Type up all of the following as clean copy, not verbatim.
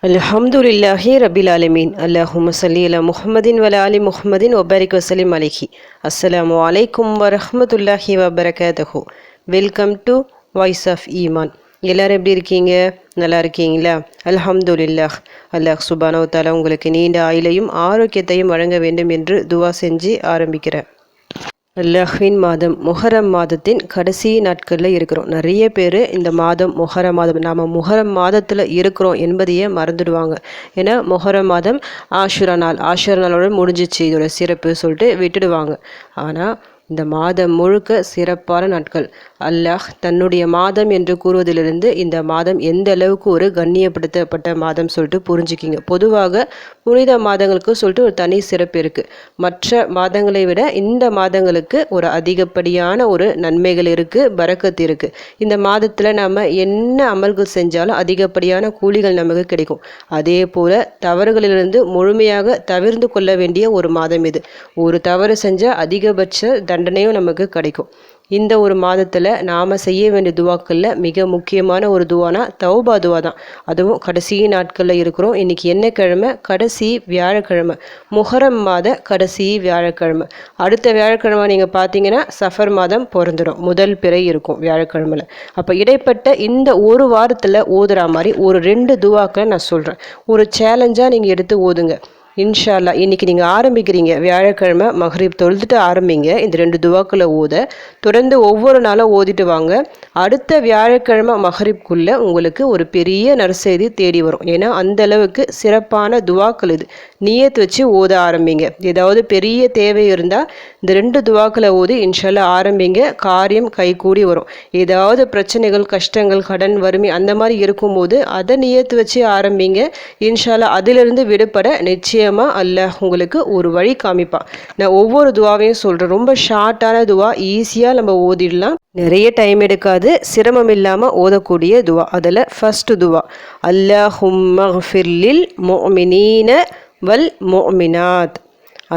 அல்ஹம்துலில்லாஹி ரபில் ஆலமீன். அல்லாஹும்ம ஸல்லி அலா முஹம்மதின் வ அலா ஆலி முஹம்மதின் வ பாரிக் வஸல்லிம் அலைஹி. அஸ்ஸலாமு அலைக்கும் வரஹ்மத்துல்லாஹி வபரகாத்துஹு. வெல்கம் டு வாய்ஸ் ஆஃப் ஈமான். எல்லோரும் எப்படி இருக்கீங்க? நல்லா இருக்கீங்களா? அல்ஹம்துலில்லாஹ். அல்லாஹ் சுப்ஹானஹு வ தஆலா உங்களுக்கு நீண்ட ஆயுளையும் ஆரோக்கியத்தையும் வழங்க வேண்டும் என்று துவா செஞ்சு ஆரம்பிக்கிறேன். அல்லாஹ்வின் மாதம் முஹர்ரம் மாதத்தின் கடைசி நாட்களில் இருக்கிறோம். நிறைய பேர் இந்த மாதம் முஹர்ரம் மாதம் நாம் முஹர்ரம் மாதத்தில் இருக்கிறோம் என்பதையே மறந்துடுவாங்க. ஏன்னா முஹர்ரம் மாதம் ஆஷுரா நாளோட முடிஞ்சிச்சு, இதோட சிறப்பு சொல்லிட்டு விட்டுடுவாங்க. ஆனால் இந்த மாதம் முழுக்க சிறப்பான நாட்கள். அல்லாஹ் தன்னுடைய மாதம் என்று கூறுவதிலிருந்து இந்த மாதம் எந்த அளவுக்கு ஒரு கண்ணியப்படுத்தப்பட்ட மாதம் சொல்லிட்டு புரிஞ்சுக்கிங்க. பொதுவாக புனித மாதங்களுக்கு சொல்லிட்டு ஒரு தனி சிறப்பு இருக்குது. மற்ற மாதங்களை விட இந்த மாதங்களுக்கு ஒரு அதிகப்படியான ஒரு நன்மைகள் இருக்குது, பரக்கத்து இருக்குது. இந்த மாதத்தில் நம்ம என்ன அமல்கள் செஞ்சாலும் அதிகப்படியான கூலிகள் நமக்கு கிடைக்கும். அதே போல் தவறுகளிலிருந்து முழுமையாக தவிர்த்து கொள்ள வேண்டிய ஒரு மாதம் இது. ஒரு தவறு செஞ்சால் அதிகபட்ச தண்டனையும் நமக்கு கிடைக்கும். இந்த ஒரு மாதத்தில் நாம் செய்ய வேண்டிய துவாக்களில் மிக முக்கியமான ஒரு துவானா தௌபா துவா தான். அதுவும் கடைசி நாட்களில் இருக்கிறோம். இன்றைக்கி என்ன கிழமை? கடைசி வியாழக்கிழமை, முஹர்ரம் மாத கடைசி வியாழக்கிழமை. அடுத்த வியாழக்கிழமை நீங்கள் பார்த்தீங்கன்னா சஃபர் மாதம் பிறந்துடும், முதல் பிறை இருக்கும் வியாழக்கிழமையில். அப்போ இடைப்பட்ட இந்த ஒரு வாரத்தில் ஓதுற மாதிரி ஒரு 2 துவாக்களை நான் சொல்கிறேன். ஒரு சேலஞ்சாக நீங்கள் எடுத்து ஓதுங்க. இன்ஷா அல்லாஹ். இன்றைக்கி நீங்கள் ஆரம்பிக்கிறீங்க, வியாழக்கிழமை மக்ரிப் தொழுதுட்டு ஆரம்பிங்க. இந்த 2 துவாக்களை ஓத தொடர்ந்து ஒவ்வொரு நாளும் ஓதிட்டு வாங்க. அடுத்த வியாழக்கிழமை மக்ரிப்குள்ளே உங்களுக்கு ஒரு பெரிய நற்செய்தி தேடி வரும். ஏன்னா அந்த அளவுக்கு சிறப்பான துவாக்கள் இது. நியத் வச்சு ஓத ஆரம்பிங்க. ஏதாவது பெரிய தேவை இருந்தால் இந்த 2 துவாக்களை ஓதி இன்ஷா அல்லாஹ் ஆரம்பிங்க. காரியம் கைகூடி வரும். ஏதாவது பிரச்சனைகள், கஷ்டங்கள், கடன், வறுமை அந்த மாதிரி இருக்கும்போது அதை நியத்து வச்சு ஆரம்பிங்க. இன்ஷா அல்லாஹ் அதிலிருந்து விடுபட நிச்சயமாக அல்லாஹ் உங்களுக்கு ஒரு வழி காமிப்பான். நான் ஒவ்வொரு துவாவையும் சொல்கிறேன். ரொம்ப ஷார்ட்டான துவா, ஈஸியாக நம்ம ஓதிடலாம், நிறைய டைம் எடுக்காது, சிரமம் இல்லாமல் ஓதக்கூடிய துவா. அதில் ஃபர்ஸ்ட் துவா, அல்லாஹும்ம ஃபிர்லில் முஃமினீன வல் முஃமினாத்.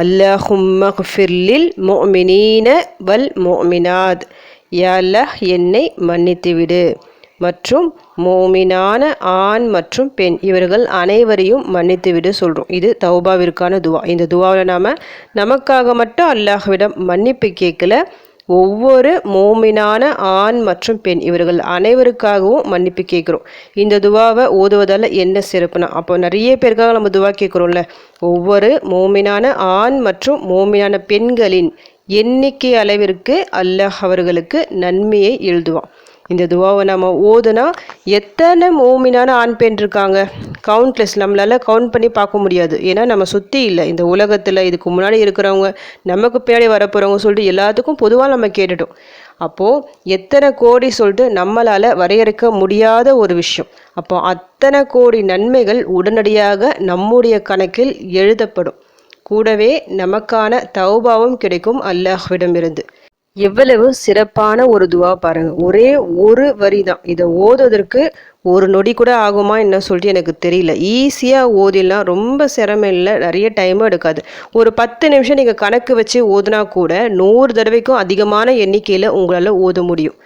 அல்லாஹும்ம ஃபிர்லில் முஃமினீன வல் முஃமினாத். யா அல்லாஹ் என்னை மன்னித்துவிடு மற்றும் மோமினான ஆண் மற்றும் பெண் இவர்கள் அனைவரையும் மன்னித்துவிடு சொல்கிறோம். இது தௌபாவிற்கான துவா. இந்த துவாவில் நாம் நமக்காக மட்டும் அல்லாஹ்விடம் மன்னிப்பு கேட்கல, ஒவ்வொரு மோமினான ஆண் மற்றும் பெண் இவர்கள் அனைவருக்காகவும் மன்னிப்பு கேட்குறோம். இந்த துவாவை ஓதுவதால் என்ன சிறப்புனா, அப்போ நிறைய பேருக்காக நம்ம துவா கேட்குறோம்ல, ஒவ்வொரு மோமினான ஆண் மற்றும் மோமினான பெண்களின் எண்ணிக்கை அளவிற்கு அல்லாஹ் அவர்களுக்கு நன்மையை எழுதுவான். இந்த துவாவை நம்ம ஓதுனா எத்தனை மோமினான ஆண் பெண் இருக்காங்க, கவுண்ட்லெஸ், நம்மளால் கவுண்ட் பண்ணி பார்க்க முடியாது. ஏன்னா நம்ம சுற்றி இல்லை இந்த உலகத்தில். இதுக்கு முன்னாடி இருக்கிறவங்க, நமக்கு பின்னாடி வரப்போகிறவங்க சொல்லிட்டு எல்லாத்துக்கும் பொதுவாக நம்ம கேட்டுட்டோம். அப்போது எத்தனை கோடி சொல்லிட்டு நம்மளால் வரையறுக்க முடியாத ஒரு விஷயம். அப்போ அத்தனை கோடி நன்மைகள் உடனடியாக நம்முடைய கணக்கில் எழுதப்படும். கூடவே நமக்கான தௌபாவும் கிடைக்கும் அல்லாஹ்விடமிருந்து. எவ்வளவு சிறப்பான ஒரு துவா பாருங்க. ஒரே ஒரு வரி தான். இதை ஓதுவதற்கு ஒரு நொடி கூட ஆகுமா என்ன சொல்லிட்டு எனக்கு தெரியல. ஈஸியாக ஓதிடலாம், ரொம்ப சிரமம் இல்லை, நிறைய டைமும் எடுக்காது. ஒரு 10 நிமிஷம் நீங்கள் கணக்கு வச்சு ஓதுனா கூட 100 தடவைக்கும் அதிகமான எண்ணிக்கையில் உங்களால் ஓத முடியும்.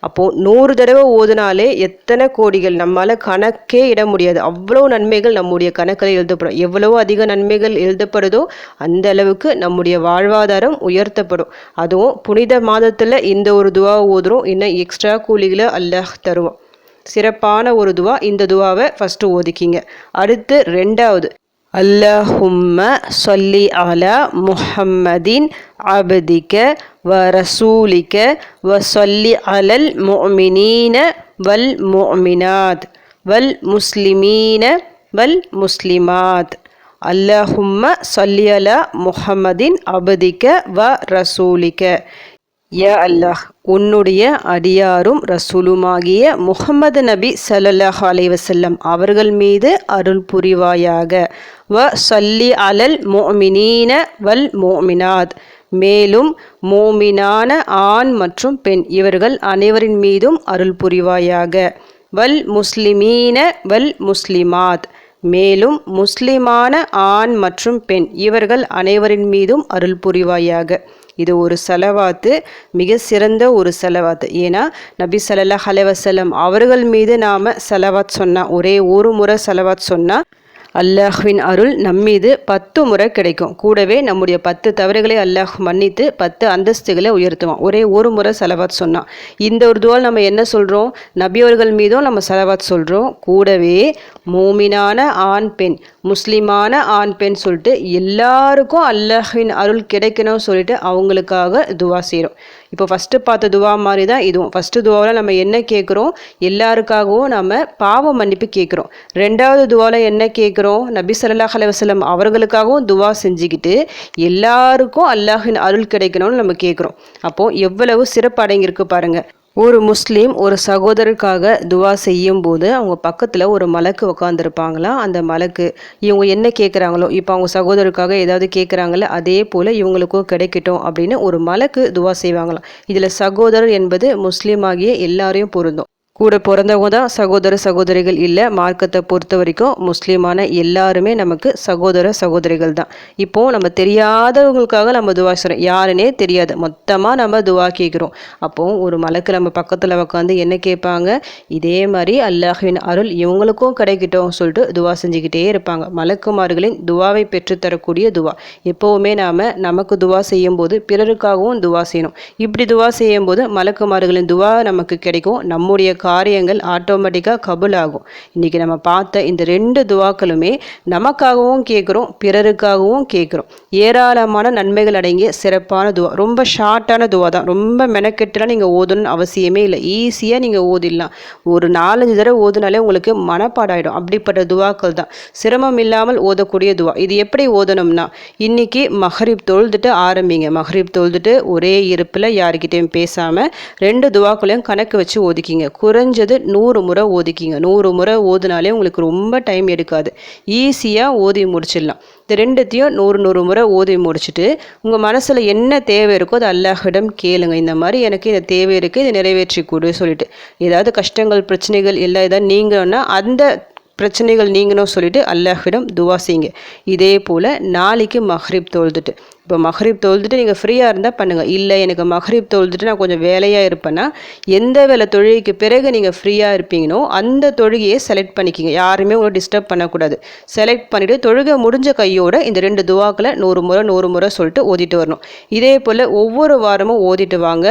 அப்போது 100 தடவை ஓதுனாலே எத்தனை கோடிகள், நம்மளால் கணக்கே இட முடியாது. அவ்வளோ நன்மைகள் நம்முடைய கணக்கில் எழுதப்படும். எவ்வளவோ அதிக நன்மைகள் எழுதப்படுதோ அந்த அளவுக்கு நம்முடைய வாழ்வாதாரம் உயர்த்தப்படும். அதுவும் புனித மாதத்தில் இந்த ஒரு துவா ஓதுறோம், இன்னும் எக்ஸ்ட்ரா கூலிகளை அல்லாஹ் தருவோம். சிறப்பான ஒரு துவா. இந்த துவாவை ஃபஸ்ட்டு ஓதிக்கிங்க. அடுத்து 2வது, அல்லாஹும்ம ஸல்லி அலா முஹம்மதின் அப்திக வ ரசூலிக வ ஸல்லி அலல் முஃமினீன வல் முஃமினாத் வல் முஸ்லிமீன வல் முஸ்லிமாத். அல்லாஹும்ம ஸல்லி அலா முஹம்மதின் அப்திக வ ரசூலிக. யா அல்லாஹ், உன்னுடைய அடியாரும் ரசூலுமாகிய முஹம்மது நபி ஸல்லல்லாஹு அலைஹி வஸல்லம் அவர்கள் மீது அருள் புரிவாயாக. வ ஸல்லி அலல் முஃமினீன வல் முஃமினாத். மேலும் மோமினான ஆண் மற்றும் பெண் இவர்கள் அனைவரின் மீதும் அருள் புரிவாயாக. வல் முஸ்லிமீன வல் முஸ்லிமாத். மேலும் முஸ்லிமான ஆண் மற்றும் பெண் இவர்கள் அனைவரின் மீதும் அருள் புரிவாயாக. இது ஒரு சலவாத்து, மிக சிறந்த ஒரு சலவாத்து. ஏன்னா நபி ஸல்லல்லாஹு அலைஹி வஸல்லம் அவர்கள் மீது நாம் சலவாத் சொன்னால், ஒரே ஒரு முறை சலவாத் சொன்னால் அல்லாஹ்வின் அருள் நம்மீது 10 முறை கிடைக்கும். கூடவே நம்முடைய 10 தவறுகளை அல்லாஹ் மன்னித்து 10 அந்தஸ்துகளை உயர்த்துவான். ஒரே ஒரு முறை சலவாத் சொன்னான். இந்த ஒரு துவால் நம்ம என்ன சொல்கிறோம்? நபியவர்கள் மீதும் நம்ம சலவாத் சொல்கிறோம். கூடவே மூமினான ஆண் பெண், முஸ்லிமான ஆண் பெண் சொல்லிட்டு எல்லாருக்கும் அல்லாஹ்வின் அருள் கிடைக்கணும்னு சொல்லிட்டு அவங்களுக்காக துவா செய்கிறோம். இப்போ ஃபஸ்ட்டு பார்த்த துவா மாதிரி தான் இதுவும். ஃபஸ்ட்டு துவாவில் நம்ம என்ன கேட்குறோம்? எல்லாருக்காகவும் நம்ம பாவ மன்னிப்பு கேட்குறோம். ரெண்டாவது துவாவில் என்ன கேட்குறோம்? நபி ஸல்லல்லாஹு அலைஹி வஸல்லம் அவர்களுக்காகவும் துவா செஞ்சுக்கிட்டு எல்லாருக்கும் அல்லாஹ்வின் அருள் கிடைக்கணும்னு நம்ம கேட்குறோம். அப்போது எவ்வளவு சிறப்பு அடங்கியிருக்கு பாருங்கள். ஒரு முஸ்லீம் ஒரு சகோதரருக்காக துவா செய்யும் போது அவங்க பக்கத்தில் ஒரு மலக்கு உட்காந்துருப்பாங்களாம். அந்த மலக்கு இவங்க என்ன கேட்குறாங்களோ, இப்போ அவங்க சகோதரருக்காக ஏதாவது கேட்குறாங்களோ அதே போல் இவங்களுக்கும் கிடைக்கட்டும் அப்படின்னு ஒரு மலக்கு துவா செய்வாங்களாம். இதில் சகோதரர் என்பது முஸ்லீம் ஆகிய எல்லாரையும் பொருந்தும். கூட பிறந்தவங்க தான் சகோதர சகோதரிகள் இல்லை. மார்க்கத்தை பொறுத்த வரைக்கும் முஸ்லீமான எல்லாருமே நமக்கு சகோதர சகோதரிகள் தான். இப்போது நம்ம தெரியாதவங்களுக்காக நம்ம துவா செய்கிறோம். யாருன்னே தெரியாது, மொத்தமாக நம்ம துவா கேட்குறோம். அப்போது ஒரு மலக்கு நம்ம பக்கத்தில் உட்காந்து என்ன கேட்பாங்க? இதே மாதிரி அல்லாஹ்வின் அருள் இவங்களுக்கும் கிடைக்கட்டும் சொல்லிட்டு துவா செஞ்சுக்கிட்டே இருப்பாங்க. மலக்குமார்களின் துவாவை பெற்றுத்தரக்கூடிய துவா. எப்போவுமே நாம் நமக்கு துவா செய்யும்போது பிறருக்காகவும் துவா செய்யணும். இப்படி துவா செய்யும்போது மலக்குமார்களின் துவா நமக்கு கிடைக்கும். நம்முடைய காரியங்கள் ஆட்டோமேட்டிக்காக கபூல் ஆகும். இன்றைக்கி நம்ம பார்த்த இந்த 2 துவாக்களுமே நமக்காகவும் கேட்குறோம், பிறருக்காகவும் கேட்குறோம். ஏராளமான நன்மைகள் அடங்கிய சிறப்பான துவா. ரொம்ப ஷார்ட்டான துவா தான். ரொம்ப மெனக்கெட்டுலாம் நீங்கள் ஓதணும்னு அவசியமே இல்லை. ஈஸியாக நீங்கள் ஓதிடலாம். ஒரு 4-5 தடவை ஓதுனாலே உங்களுக்கு மனப்பாடாயிடும். அப்படிப்பட்ட துவாக்கள் தான். சிரமம் இல்லாமல் ஓதக்கூடிய துவா. இது எப்படி ஓதணும்னா, இன்றைக்கி மஹ்ரிப் தொழுதுட்டு ஆரம்பிங்க. மஹ்ரிப் தொழுதுட்டு ஒரே இருப்பில் யாருக்கிட்டையும் பேசாமல் 2 துவாக்களையும் கணக்கு வச்சு ஓதிக்கிங்க. குறைஞ்சது 100 முறை ஓதிக்கிங்க. 100 முறை ஓதுனாலே உங்களுக்கு ரொம்ப டைம் எடுக்காது. ஈஸியாக ஓதி முடிச்சிடலாம். இந்த 2த்தையும் 100 முறை ஓதி முடிச்சுட்டு உங்கள் மனசில் என்ன தேவை இருக்கோ அது அல்லாஹ்விடம் கேளுங்க. இந்த மாதிரி எனக்கு இந்த தேவை இருக்குது, இதை நிறைவேற்றி கொடு சொல்லிட்டு. ஏதாவது கஷ்டங்கள் பிரச்சனைகள் எல்லாம் ஏதாவது நீங்கன்னா அந்த பிரச்சனைகள் நீங்கணும் சொல்லிட்டு அல்லாஹ்விடம் துவா செய்யுங்க. இதே போல் நாளைக்கு மஹ்ரிப் தொழுதுட்டு, இப்போ மஹ்ரிப் தொழுதுட்டு நீங்கள் ஃப்ரீயாக இருந்தால் பண்ணுங்கள். இல்லை எனக்கு மஹ்ரிப் தொழுதுட்டு நான் கொஞ்சம் வேலையாக இருப்பேன்னா எந்த வேலை தொழுகைக்கு பிறகு நீங்கள் ஃப்ரீயாக இருப்பீங்கனோ அந்த தொழுகையை செலக்ட் பண்ணிக்கிங்க. யாருமே உங்களை டிஸ்டர்ப் பண்ணக்கூடாது. செலக்ட் பண்ணிவிட்டு தொழுகை முடிஞ்ச கையோட இந்த 2 துவாக்களை 100 முறை சொல்லிட்டு ஓதிட்டு வரணும். இதே போல் ஒவ்வொரு வாரமும் ஓதிட்டு வாங்க.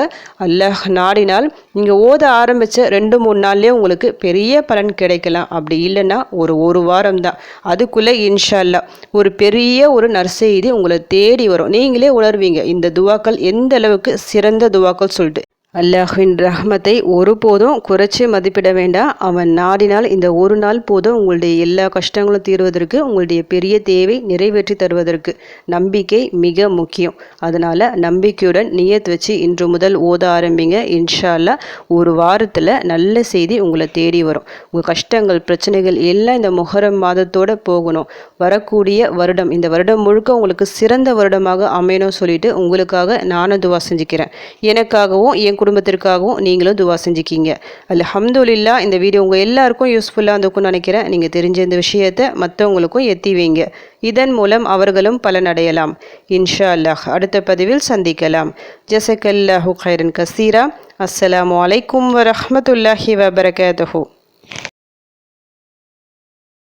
அல்லாஹ் நாடினால் நீங்கள் ஓத ஆரம்பித்த 2-3 நாள்லேயே உங்களுக்கு பெரிய பலன் கிடைக்கலாம். அப்படி இல்லைன்னா ஒரு வாரம் தான். அதுக்குள்ளே இன்ஷா அல்லாஹ் ஒரு பெரிய ஒரு நற்செய்தி உங்களை தேடி வரும். நீங்களே உணர்வீங்க இந்த துவாக்கள் எந்த அளவுக்கு சிறந்த துவாக்கள் சொல்லிட்டு. அல்லாஹ்வின் ரஹ்மத்தை ஒருபோதும் குறைச்சி மதிப்பிட வேண்டாம். அவன் நாடினால் இந்த ஒரு நாள் போதும் உங்களுடைய எல்லா கஷ்டங்களும் தீர்வதற்கு, உங்களுடைய பெரிய தேவை நிறைவேற்றி தருவதற்கு. நம்பிக்கை மிக முக்கியம். அதனால் நம்பிக்கையுடன் நியத் வச்சு இன்று முதல் ஓத ஆரம்பிங்க. இன்ஷா அல்லாஹ் ஒரு வாரத்தில் நல்ல செய்தி உங்களை தேடி வரும். உங்கள் கஷ்டங்கள் பிரச்சனைகள் எல்லாம் இந்த முஹர்ரம் மாதத்தோடு போகணும். வரக்கூடிய வருடம், இந்த வருடம் முழுக்க உங்களுக்கு சிறந்த வருடமாக அமையணும் சொல்லிட்டு உங்களுக்காக நானும் துவா செஞ்சுக்கிறேன். எனக்காகவும் என் குடும்பத்திற்காகவும் நீங்களும் துவா செஞ்சுக்கிங்க. அல்ஹம்துலில்லாஹ். இந்த வீடியோ உங்கள் எல்லாருக்கும் யூஸ்ஃபுல்லாக இருந்திருக்கும்னு நினைக்கிறேன். நீங்கள் தெரிஞ்ச இந்த விஷயத்தை மற்றவங்களுக்கும் எத்தி வைங்க. இதன் மூலம் அவர்களும் பலனடையலாம். இன்ஷா அல்லாஹ். அடுத்த பதிவில் சந்திக்கலாம். ஜஸக்கல்லாஹு கைரன் கசீரா. அஸ்ஸலாமு அலைக்கும் வரஹ்மத்துல்லாஹி வபரகாத்துஹு.